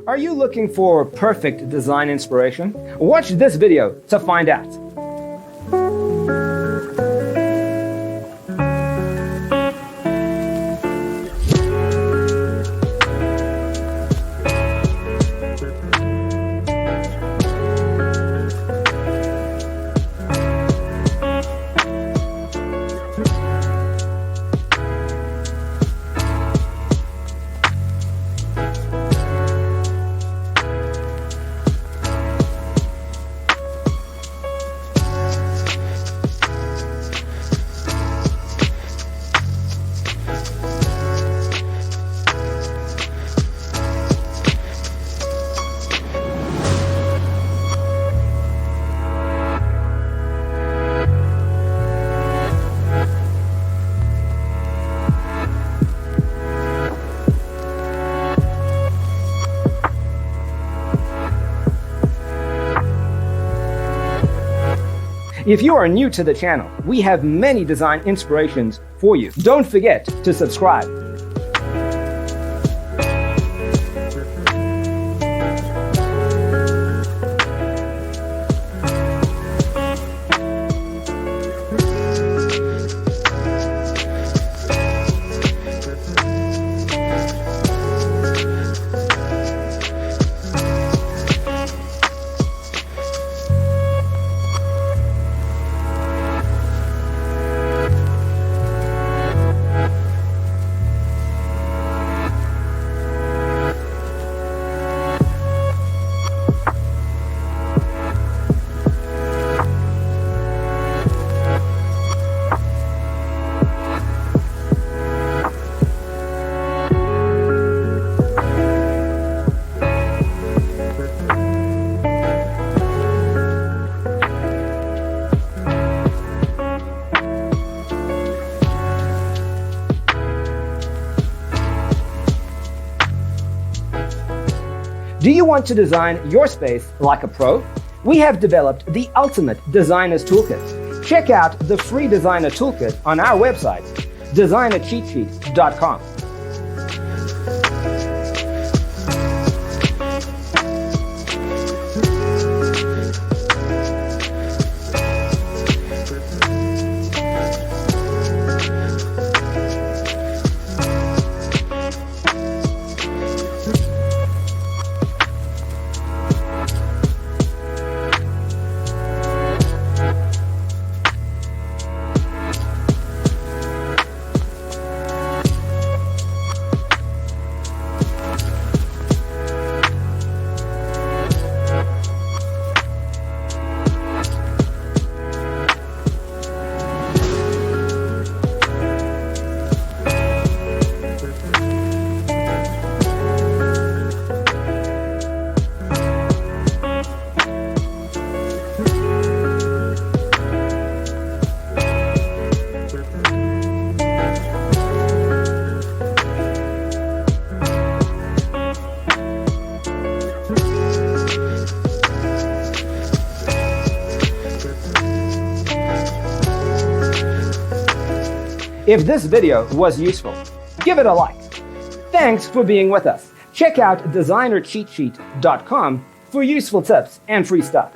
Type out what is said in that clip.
Are you looking for perfect design inspiration? Watch this video to find out. If you are new to the channel, we have many design inspirations for you. Don't forget to subscribe. Do you want to design your space like a pro? We have developed the ultimate designer's toolkit. Check out the free designer toolkit on our website, designercheatsheet.com. If this video was useful, give it a like. Thanks for being with us. Check out designercheatsheet.com for useful tips and free stuff.